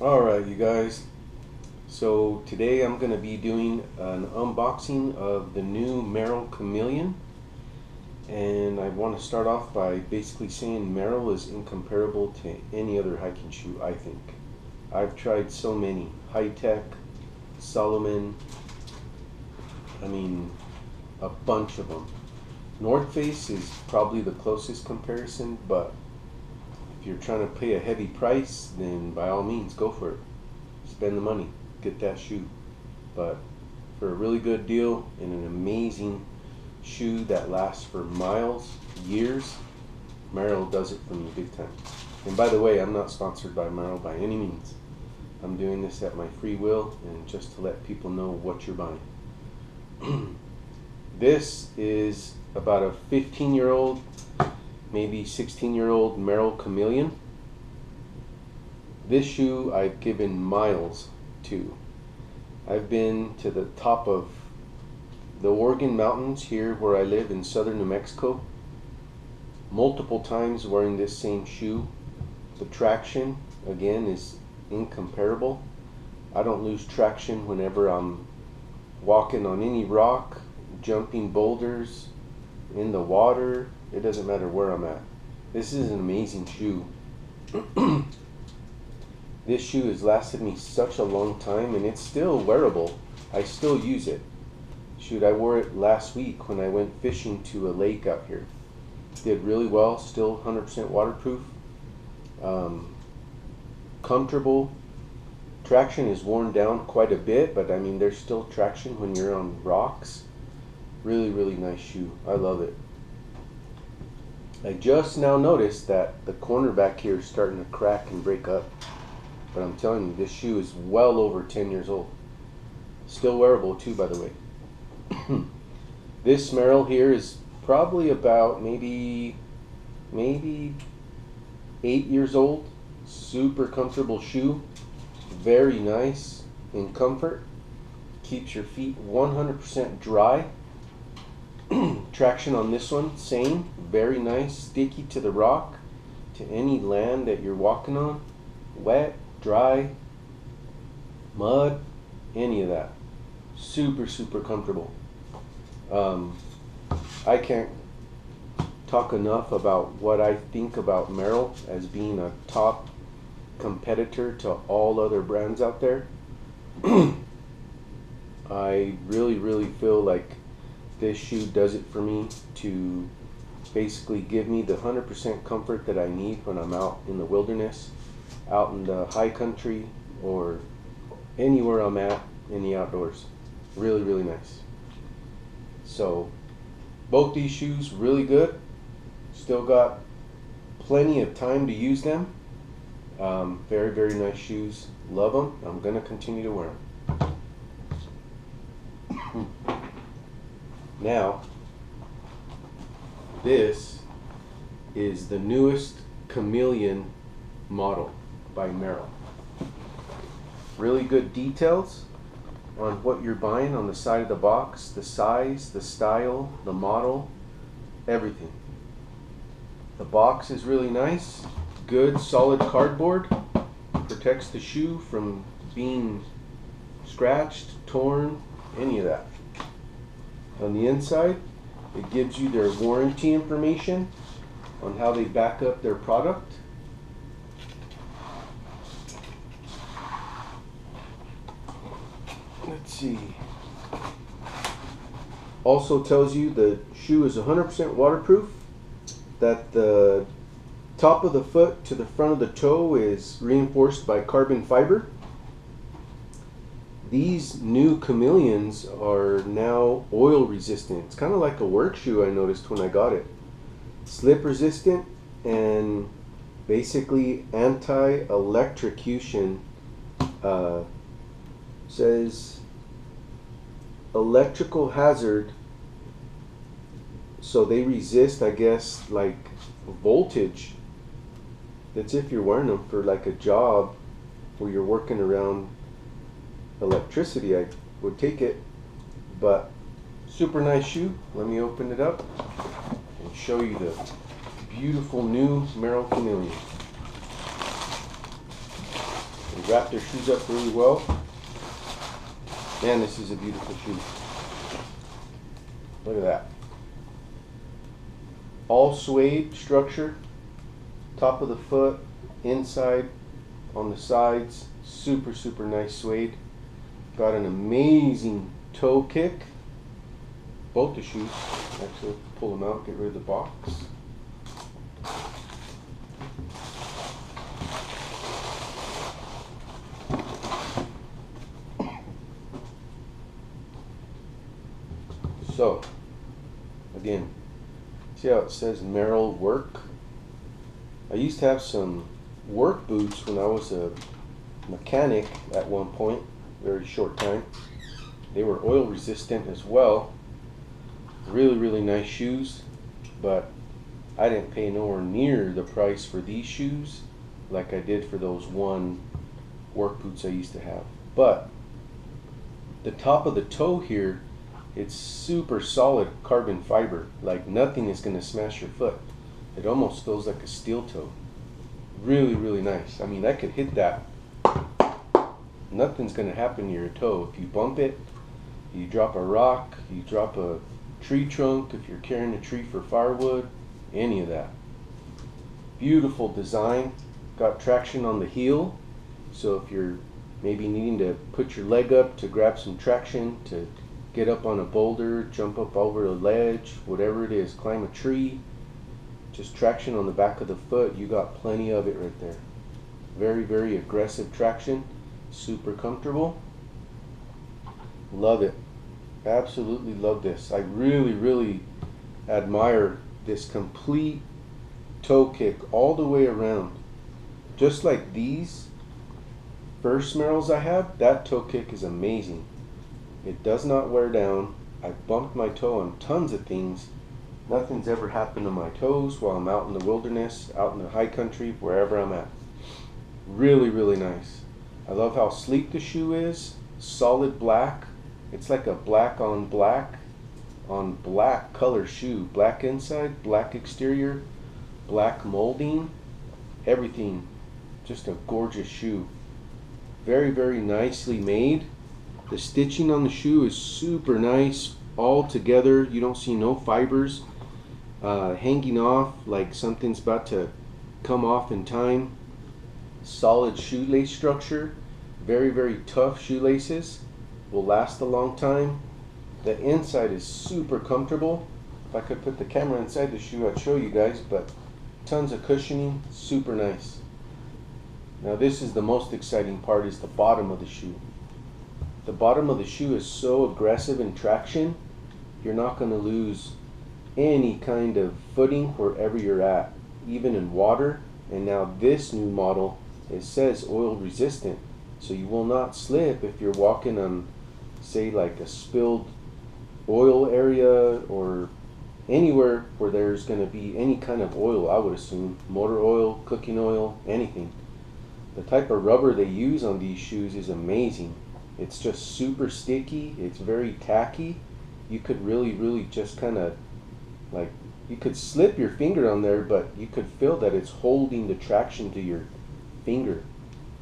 Alright, you guys. So today I'm going to be doing an unboxing of the new Merrell Chameleon. And I want to start off by basically saying Merrell is incomparable to any other hiking shoe, I think. I've tried so many. High-tech, Solomon, a bunch of them. North Face is probably the closest comparison, but if you're trying to pay a heavy price, then by all means go for it. Spend the money, get that shoe. But for a really good deal and an amazing shoe that lasts for miles, years, Merrell does it for me big time. And by the way, I'm not sponsored by Merrell by any means. I'm doing this at my free will and just to let people know what you're buying. This is about a 15-year-old, maybe 16-year-old Merrell Chameleon. This shoe I've given miles to. I've been to the top of the Oregon mountains here where I live in southern New Mexico multiple times wearing this same shoe. The traction again is incomparable. I don't lose traction whenever I'm walking on any rock, jumping boulders, in the water. It doesn't matter where I'm at. This is an amazing shoe. This shoe has lasted me such a long time and it's still wearable. I still use it. Shoot, I wore it last week when I went fishing to a lake out here. Did really well, still 100% waterproof. Comfortable. Traction is worn down quite a bit, but there's still traction when you're on rocks. Really, really nice shoe. I love it. I just now noticed that the corner back here is starting to crack and break up. But I'm telling you, this shoe is well over 10 years old. Still wearable too, by the way. This Merrell here is probably about maybe 8 years old. Super comfortable shoe. Very nice in comfort. Keeps your feet 100% dry. Traction on this one, same. Very nice. Sticky to the rock, to any land that you're walking on. Wet, dry, mud, any of that. Super, super comfortable. I can't talk enough about what I think about Merrell as being a top competitor to all other brands out there. I really, really feel like this shoe does it for me to basically give me the 100% comfort that I need when I'm out in the wilderness, out in the high country, or anywhere I'm at in the outdoors. Really, really nice. So both these shoes really good. Still got plenty of time to use them. Very, very nice shoes. Love them. I'm going to continue to wear them. Now, this is the newest Chameleon model by Merrell. Really good details on what you're buying on the side of the box, the size, the style, the model, everything. The box is really nice. Good solid cardboard. Protects the shoe from being scratched, torn, any of that. On the inside, it gives you their warranty information on how they back up their product. Let's see. Also tells you the shoe is 100% waterproof, that the top of the foot to the front of the toe is reinforced by carbon fiber. These new Chameleons are now oil resistant. It's kind of like a work shoe I noticed when I got it. Slip resistant and basically anti-electrocution. Says electrical hazard, so they resist, I guess, like voltage. That's if you're wearing them for like a job where you're working around electricity. I would take it. But super nice shoe. Let me open it up and show you the beautiful new Merrell Chameleon. They wrap their shoes up really well. Man, this is a beautiful shoe. Look at that. All suede structure. Top of the foot, inside, on the sides. Super, super nice suede. Got an amazing toe kick. Both the shoes. Actually, pull them out, get rid of the box. So, again, see how it says Merrell work? I used to have some work boots when I was a mechanic at one point, very short time. They were oil resistant as well. Really, really nice shoes, but I didn't pay nowhere near the price for these shoes like I did for those one work boots I used to have. But the top of the toe here, it's super solid carbon fiber, like nothing is going to smash your foot. It almost feels like a steel toe. Really, really nice. I mean, I could hit that. Nothing's going to happen to your toe. If you bump it, you drop a rock, you drop a tree trunk, if you're carrying a tree for firewood, any of that. Beautiful design. Got traction on the heel, so if you're maybe needing to put your leg up to grab some traction, to get up on a boulder, jump up over a ledge, whatever it is, climb a tree, just traction on the back of the foot, you got plenty of it right there. Very, very aggressive traction, super comfortable. Love it. Absolutely love this. I really, really admire this complete toe kick all the way around. Just like these first Merrells I had, that toe kick is amazing. It does not wear down. I bumped my toe on tons of things. Nothing's ever happened to my toes while I'm out in the wilderness, out in the high country, wherever I'm at. Really, really nice. I love how sleek the shoe is. Solid black. It's like a black on black color shoe. Black inside, black exterior, black molding, everything. Just a gorgeous shoe. Very, very nicely made. The stitching on the shoe is super nice, all together. You don't see no fibers hanging off like something's about to come off in time. Solid shoelace structure, very, very tough shoelaces, will last a long time. The inside is super comfortable. If I could put the camera inside the shoe, I'd show you guys, but tons of cushioning, super nice. Now this is the most exciting part, is the bottom of the shoe. The bottom of the shoe is so aggressive in traction, you're not going to lose any kind of footing wherever you're at, even in water. And now this new model, it says oil resistant, so you will not slip if you're walking on, say, like a spilled oil area or anywhere where there's going to be any kind of oil. I would assume motor oil, cooking oil, anything. The type of rubber they use on these shoes is amazing. It's just super sticky. It's very tacky. You could really, really just kind of like, you could slip your finger on there, but you could feel that it's holding the traction to your finger.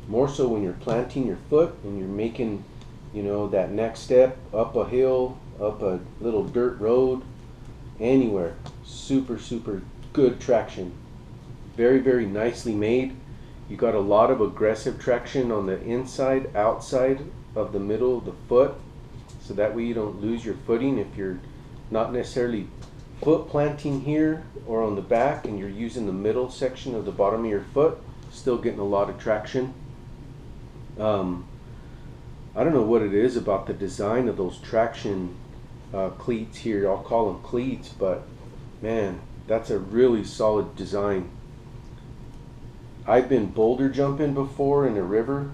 More so when you're planting your foot and you're making, you know, that next step up a hill, up a little dirt road, anywhere. Super, super good traction. Very, very nicely made. You got a lot of aggressive traction on the inside, outside of the middle of the foot, so that way you don't lose your footing if you're not necessarily foot planting here or on the back and you're using the middle section of the bottom of your foot, still getting a lot of traction. I don't know what it is about the design of those traction cleats here. I'll call them cleats, but man, that's a really solid design. I've been boulder jumping before in a river.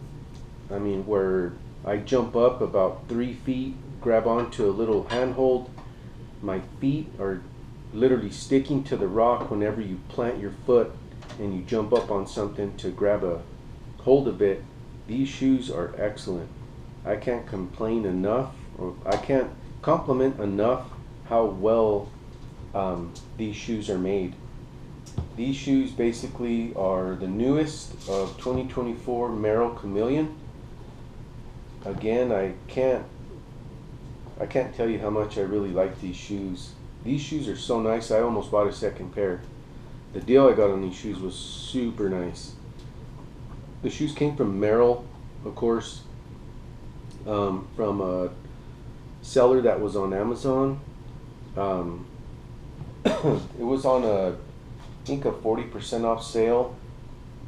I mean, where I jump up about 3 feet, grab onto a little handhold. My feet are literally sticking to the rock whenever you plant your foot and you jump up on something to grab a hold of it. These shoes are excellent. I can't complain enough, or I can't compliment enough how well these shoes are made. These shoes basically are the newest of 2024 Merrell Chameleon. Again, I can't tell you how much I really like these shoes. These shoes are so nice, I almost bought a second pair. The deal I got on these shoes was super nice. The shoes came from Merrell, of course, from a seller that was on Amazon. It was on I think a 40% off sale,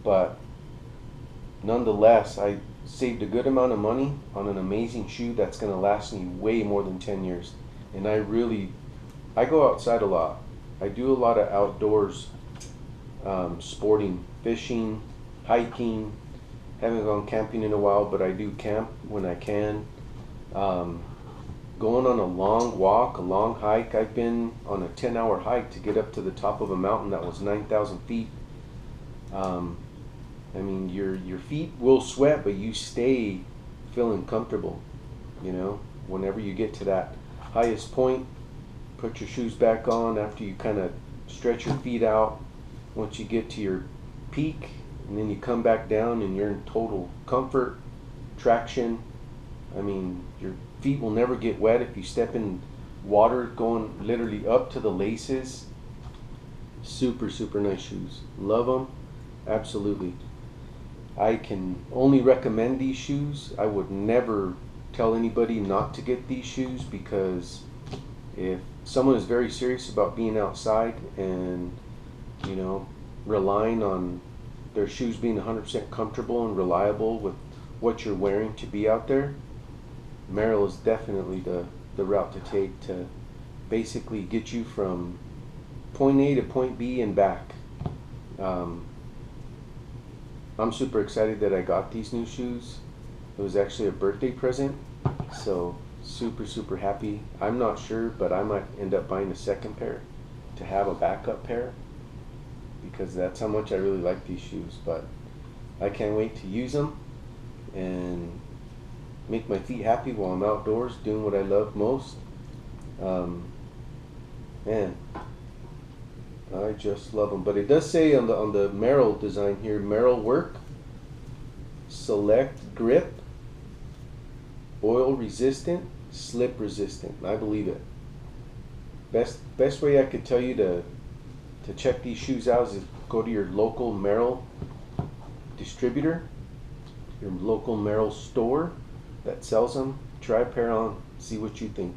but nonetheless, I saved a good amount of money on an amazing shoe that's going to last me way more than 10 years. And I go outside a lot. I do a lot of outdoors sporting, fishing, hiking. Haven't gone camping in a while, but I do camp when I can. Going on a long walk, a long hike. I've been on a 10-hour hike to get up to the top of a mountain that was 9,000 feet. I mean, your feet will sweat, but you stay feeling comfortable, you know. Whenever you get to that highest point, put your shoes back on after you kind of stretch your feet out. Once you get to your peak, and then you come back down and you're in total comfort, traction. I mean, your feet will never get wet if you step in water going literally up to the laces. Super, super nice shoes. Love them. Absolutely. I can only recommend these shoes. I would never tell anybody not to get these shoes, because if someone is very serious about being outside and, you know, relying on their shoes being 100% comfortable and reliable with what you're wearing to be out there, Merrell is definitely the route to take to basically get you from point A to point B and back. I'm super excited that I got these new shoes. It was actually a birthday present, so super, super happy. I'm not sure, but I might end up buying a second pair to have a backup pair, because that's how much I really like these shoes. But I can't wait to use them and make my feet happy while I'm outdoors doing what I love most. Man, I just love them. But it does say on the Merrell design here, Merrell work, select grip, oil resistant, slip resistant. I believe it. Best way I could tell you to check these shoes out is go to your local Merrell distributor, your local Merrell store that sells them. Try a pair on, see what you think.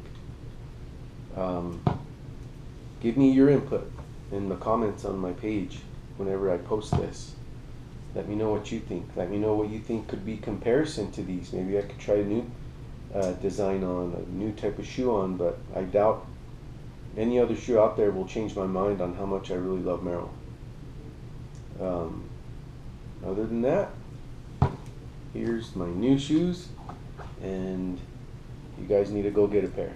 Give me your input in the comments on my page whenever I post this. Let me know what you think. Let me know what you think could be comparison to these. Maybe I could try a new design on, a new type of shoe on, but I doubt any other shoe out there will change my mind on how much I really love Merrell. Other than that, here's my new shoes, and you guys need to go get a pair.